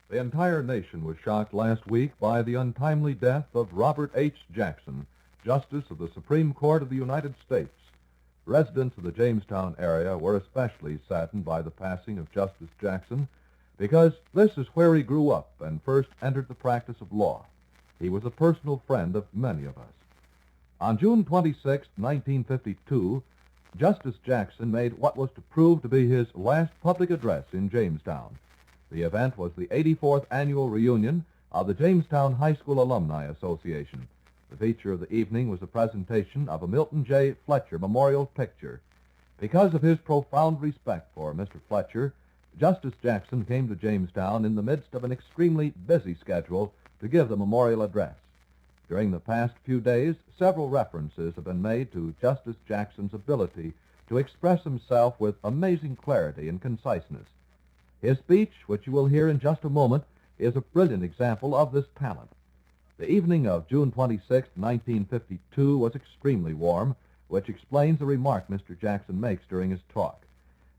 The entire nation was shocked last week by the untimely death of Robert H. Jackson, Justice of the Supreme Court of the United States. Residents of the Jamestown area were especially saddened by the passing of Justice Jackson because this is where he grew up and first entered the practice of law. He was a personal friend of many of us. On June 26, 1952, Justice Jackson made what was to prove to be his last public address in Jamestown. The event was the 84th annual reunion of the Jamestown High School Alumni Association. The feature of the evening was a presentation of a Milton J. Fletcher memorial picture. Because of his profound respect for Mr. Fletcher, Justice Jackson came to Jamestown in the midst of an extremely busy schedule to give the memorial address. During the past few days, several references have been made to Justice Jackson's ability to express himself with amazing clarity and conciseness. His speech, which you will hear in just a moment, is a brilliant example of this talent. The evening of June 26, 1952 was extremely warm, which explains a remark Mr. Jackson makes during his talk.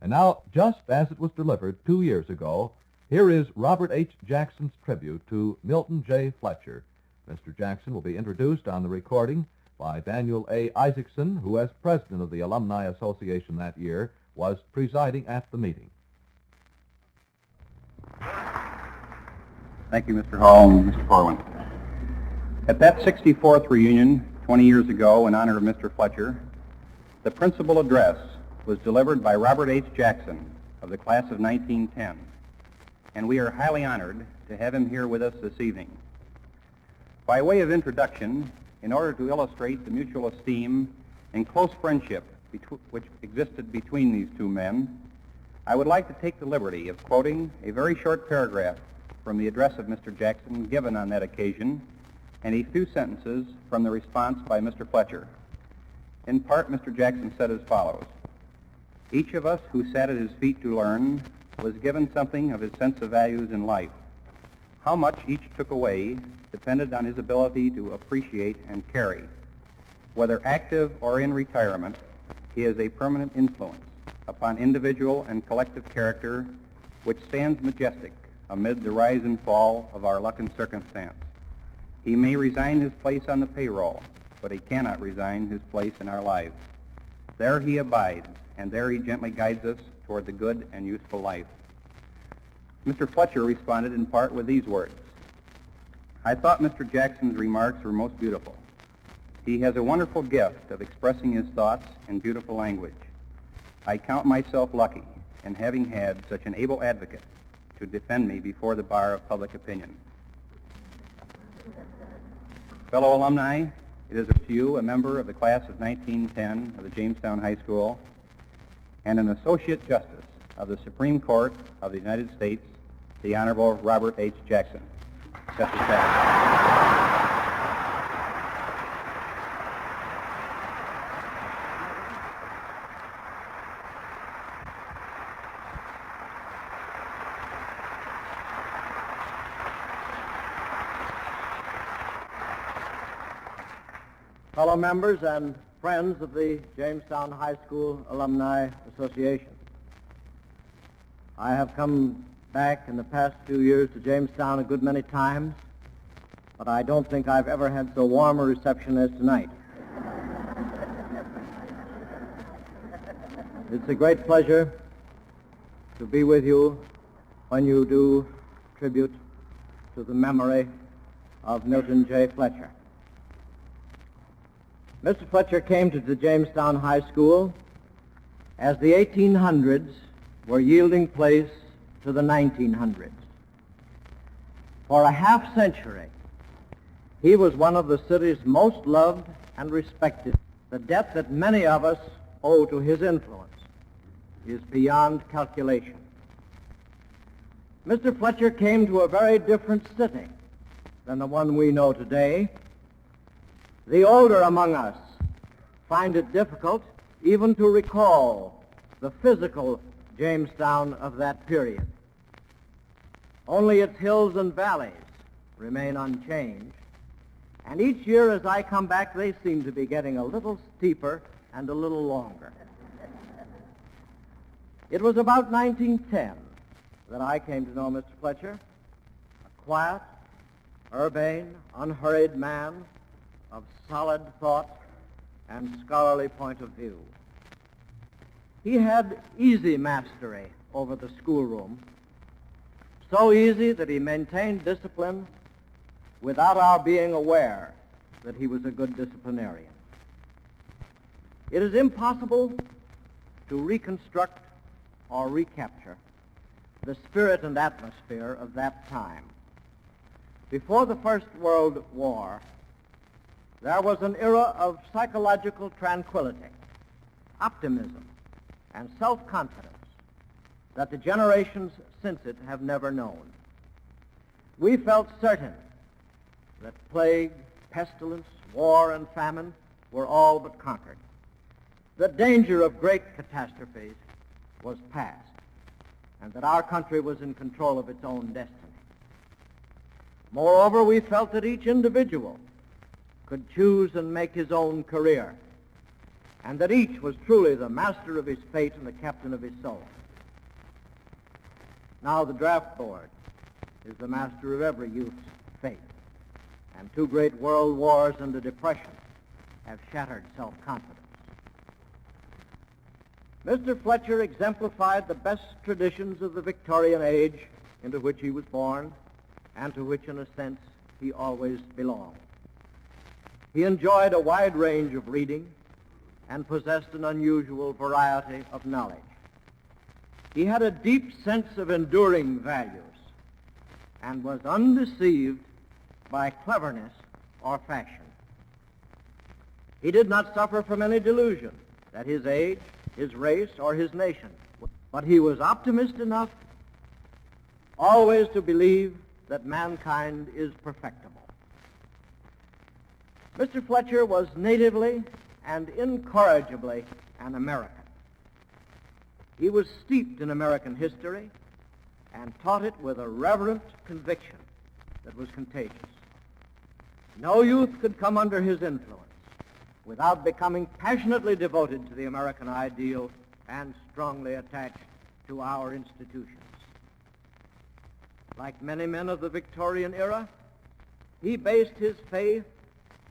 And now, just as it was delivered 2 years ago, here is Robert H. Jackson's tribute to Milton J. Fletcher. Mr. Jackson will be introduced on the recording by Daniel A. Isaacson, who, as president of the Alumni Association that year, was presiding at the meeting. Thank you, Mr. Hall and Mr. Corwin. At that 64th reunion 20 years ago in honor of Mr. Fletcher, the principal address was delivered by Robert H. Jackson of the class of 1910, and we are highly honored to have him here with us this evening. By way of introduction, in order to illustrate the mutual esteem and close friendship which existed between these two men, I would like to take the liberty of quoting a very short paragraph from the address of Mr. Jackson given on that occasion, and a few sentences from the response by Mr. Fletcher. In part, Mr. Jackson said as follows: "Each of us who sat at his feet to learn was given something of his sense of values in life. How much each took away depended on his ability to appreciate and carry. Whether active or in retirement, he is a permanent influence upon individual and collective character which stands majestic amid the rise and fall of our luck and circumstance. He may resign his place on the payroll, but he cannot resign his place in our lives. There he abides, and there he gently guides us toward the good and useful life." Mr. Fletcher responded in part with these words: "I thought Mr. Jackson's remarks were most beautiful. He has a wonderful gift of expressing his thoughts in beautiful language. I count myself lucky in having had such an able advocate to defend me before the bar of public opinion." Fellow alumni, it is to you, a member of the class of 1910 of the Jamestown High School, and an Associate Justice of the Supreme Court of the United States, the Honorable Robert H. Jackson. Justice Jackson. Fellow members and friends of the Jamestown High School Alumni Association, I have come back in the past few years to Jamestown a good many times, but I don't think I've ever had so warm a reception as tonight. It's a great pleasure to be with you when you do tribute to the memory of Milton J. Fletcher. Mr. Fletcher came to the Jamestown High School as the 1800s were yielding place to the 1900s. For a half century, he was one of the city's most loved and respected. The debt that many of us owe to his influence is beyond calculation. Mr. Fletcher came to a very different city than the one we know today. The older among us find it difficult even to recall the physical Jamestown of that period. Only its hills and valleys remain unchanged, and each year as I come back, they seem to be getting a little steeper and a little longer. It was about 1910 that I came to know Mr. Fletcher, quiet, urbane, unhurried man of solid thought and scholarly point of view. He had easy mastery over the schoolroom, so easy that he maintained discipline without our being aware that he was a good disciplinarian. It is impossible to reconstruct or recapture the spirit and atmosphere of that time. Before the First World War, there was an era of psychological tranquility, optimism, and self-confidence that the generations since it have never known. We felt certain that plague, pestilence, war, and famine were all but conquered. The danger of great catastrophes was past, and that our country was in control of its own destiny. Moreover, we felt that each individual could choose and make his own career, and that each was truly the master of his fate and the captain of his soul. Now the draft board is the master of every youth's fate, and two great world wars and a depression have shattered self-confidence. Mr. Fletcher exemplified the best traditions of the Victorian age into which he was born and to which, in a sense, he always belonged. He enjoyed a wide range of reading and possessed an unusual variety of knowledge. He had a deep sense of enduring values and was undeceived by cleverness or fashion. He did not suffer from any delusion that his age, his race, or his nation, but he was optimist enough always to believe that mankind is perfectible. Mr. Fletcher was natively and incorrigibly an American. He was steeped in American history and taught it with a reverent conviction that was contagious. No youth could come under his influence without becoming passionately devoted to the American ideal and strongly attached to our institutions. Like many men of the Victorian era, he based his faith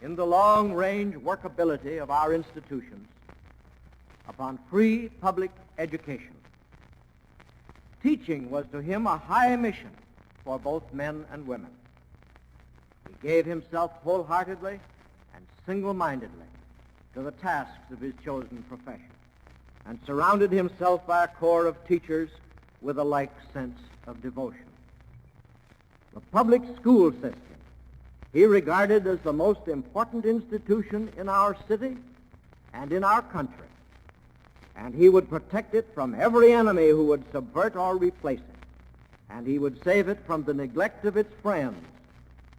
in the long-range workability of our institutions upon free public education. Teaching was to him a high mission for both men and women. He gave himself wholeheartedly and single-mindedly to the tasks of his chosen profession and surrounded himself by a corps of teachers with a like sense of devotion. The public school system he regarded as the most important institution in our city and in our country, and he would protect it from every enemy who would subvert or replace it, and he would save it from the neglect of its friends,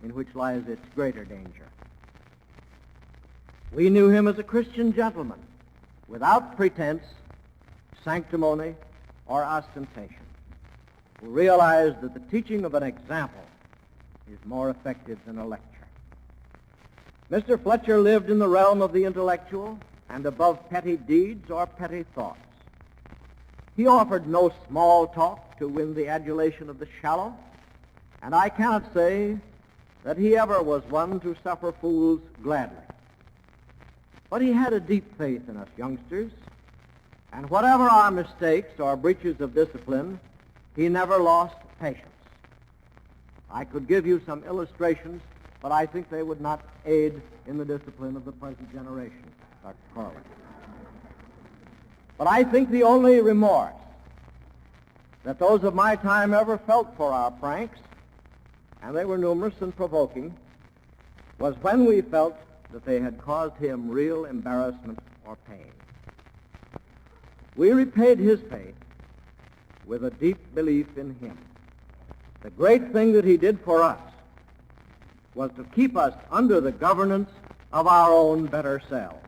in which lies its greater danger. We knew him as a Christian gentleman, without pretense, sanctimony, or ostentation, who realized that the teaching of an example is more effective than a lecture. Mr. Fletcher lived in the realm of the intellectual and above petty deeds or petty thoughts. He offered no small talk to win the adulation of the shallow, and I cannot say that he ever was one to suffer fools gladly. But he had a deep faith in us youngsters, and whatever our mistakes or breaches of discipline, he never lost patience. I could give you some illustrations, but I think they would not aid in the discipline of the present generation, Dr. Corwin. But I think the only remorse that those of my time ever felt for our pranks, and they were numerous and provoking, was when we felt that they had caused him real embarrassment or pain. We repaid his faith with a deep belief in him. The great thing that he did for us was to keep us under the governance of our own better selves.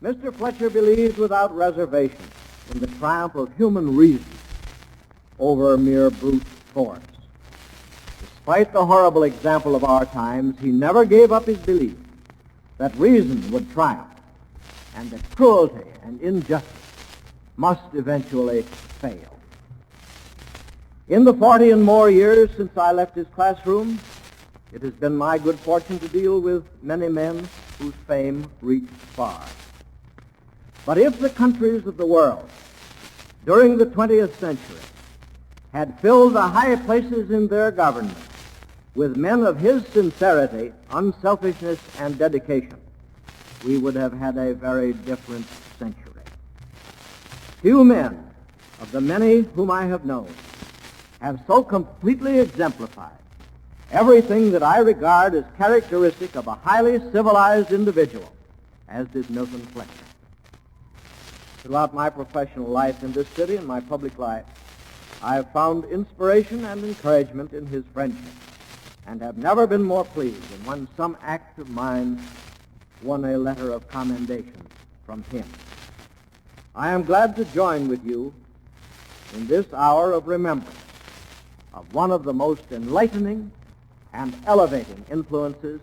Mr. Fletcher believed without reservation in the triumph of human reason over mere brute force. Despite the horrible example of our times, he never gave up his belief that reason would triumph and that cruelty and injustice must eventually fail. In the 40 and more years since I left his classroom, it has been my good fortune to deal with many men whose fame reached far. But if the countries of the world during the 20th century had filled the high places in their government with men of his sincerity, unselfishness, and dedication, we would have had a very different century. Few men of the many whom I have known have so completely exemplified everything that I regard as characteristic of a highly civilized individual as did Milton Fletcher. Throughout my professional life in this city and my public life, I have found inspiration and encouragement in his friendship, and have never been more pleased than when some act of mine won a letter of commendation from him. I am glad to join with you in this hour of remembrance of one of the most enlightening and elevating influences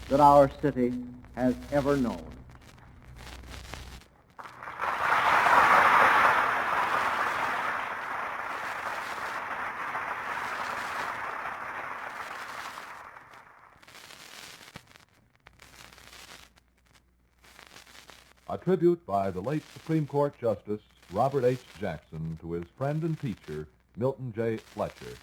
that our city has ever known. A tribute by the late Supreme Court Justice Robert H. Jackson to his friend and teacher, Milton J. Fletcher.